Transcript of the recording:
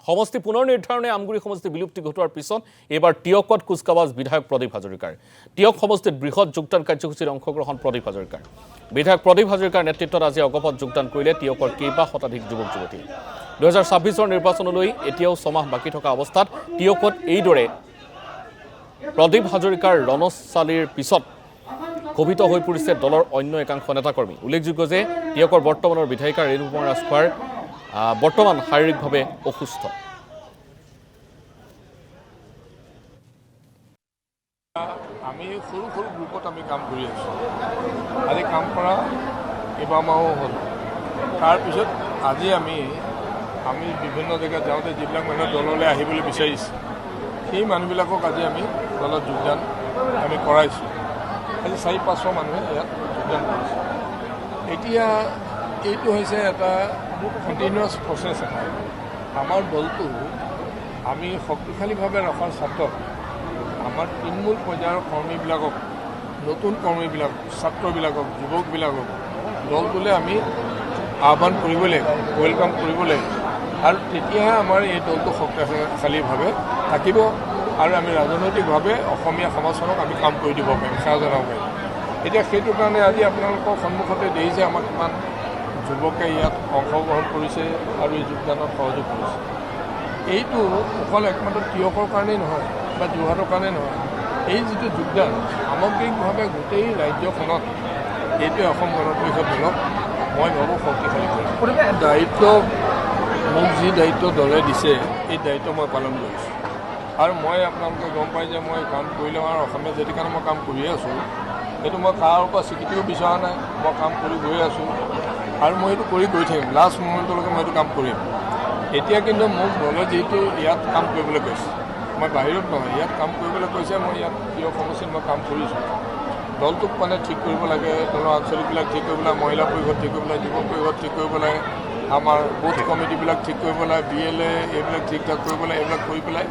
সমষ্টি পুনৰ নিৰ্ধাৰণে আমগুৰি সমষ্টি বিলুপ্তি ঘটোৱাৰ পিছত এবাৰ টিয়কত কুচকাৱাজ বিধায়ক প্ৰদীপ হাজৰিকাৰ টিয়ক সমষ্টিত বৃহৎ যোগদান কাৰ্যসূচীৰ অংশগ্ৰহণ প্ৰদীপ হাজৰিকাৰ বিধায়ক প্ৰদীপ হাজৰিকাৰ নেতৃত্বত আজি অগপত যোগদান কৰিলে টিয়কৰ কেইবা শতাধিক যুৱক যুৱতী 2026 নিৰ্বাচনলৈ এতিয়াও 6 মাহ বাকী থকা অৱস্থাত টিয়কত এইদৰে প্ৰদীপ হাজৰিকাৰ ৰণচালীৰ পিছত ক্ষোভিত হৈ পৰিছে দলৰ অন্য একাংশ নেতাকৰ্মী উল্লেখযোগ্য যে টিয়কৰ বৰ্তমানৰ বিধায়িকা ৰেণুকুমাৰ ৰাজখোৱাৰ বৰ্তমান শাৰীৰিকভাৱে অসুস্থ আমি সৰু সৰু গ্ৰুপত আমি কাম কৰি আছো আজি কাম কৰা কেইবামাহো হ'ল তাৰপিছত আজি আমি বিভিন্ন জেগাত যাওঁতে যিবিলাক মানুহ দললৈ আহিবলৈ বিচাৰিছে সেই মানুহবিলাকক আজি আমি দলত যোগদান আমি কৰাইছোঁ আজি 4-500 মানুহে ইয়াত যোগদান কৰিছে এতিয়া এইটো হৈছে এটা কণ্টিনিউৱাছ প্ৰচেছ এটা আমাৰ দলটো আমি শক্তিশালীভাৱে ৰখাৰ স্বাৰ্থত আমাৰ তৃণমূল পৰ্যায়ৰ কৰ্মীবিলাকক নতুন কৰ্মীবিলাক ছাত্ৰবিলাকক যুৱকবিলাকক দলটোলৈ আমি আহ্বান কৰিব লাগিব ৱেলকাম কৰিব লাগিব আৰু তেতিয়াহে আমাৰ এই দলটো শক্তিশালীভাৱে থাকিব আৰু আমি ৰাজনৈতিকভাৱে অসমীয়া সমাজখনক আমি কাম কৰি দিব পাৰিম সেয়া জনাব পাৰিম এতিয়া সেইটো কাৰণে আজি আপোনালোকৰ সন্মুখতে দেখিছে আমাক কিমান যুৱকে ইয়াত অংশগ্ৰহণ কৰিছে আৰু এই যোগদানত সহযোগ কৰিছে এইটো অকল একমাত্ৰ টিয়কৰ কাৰণেই নহয় বা যোৰহাটৰ কাৰণে নহয় এই যিটো যোগদান সামগ্ৰিকভাৱে গোটেই ৰাজ্যখনত এইটোৱে অসম গণ পৰিষদ দলক মই ভাবোঁ শক্তিশালী কৰিম দায়িত্ব মোক যি দায়িত্ব দলে দিছে এই দায়িত্ব মই পালন কৰিছোঁ আৰু মই আপোনালোকে গম পাই যে মই কাম কৰিলে আৰু অসমীয়া জাতিৰ কাৰণে মই কাম কৰিয়ে আছোঁ সেইটো মই কাৰো পৰা স্বীকৃতিও বিচৰা নাই মই কাম কৰি গৈ আছোঁ আৰু মই সেইটো কৰি গৈ থাকিম লাষ্ট মোমেণ্টলৈকে মই এইটো কাম কৰিম এতিয়া কিন্তু মোক দলে যিহেতু ইয়াত কাম কৰিবলৈ কৈছে মই বাহিৰত নহয় ইয়াত কাম কৰিবলৈ কৈছে মই ইয়াত প্ৰিয় সমষ্টিত মই কাম কৰিছোঁ দলটোক মানে ঠিক কৰিব লাগে দলৰ আঞ্চলিকবিলাক ঠিক কৰিব লাগে মহিলা পৰিষদ ঠিক কৰিব লাগে যুৱ পৰিষদ ঠিক কৰিব লাগে আমাৰ বুথ কমিটিবিলাক ঠিক কৰিব লাগে BLA এইবিলাক ঠিক ঠাক কৰিব লাগে এইবিলাক কৰি পেলাই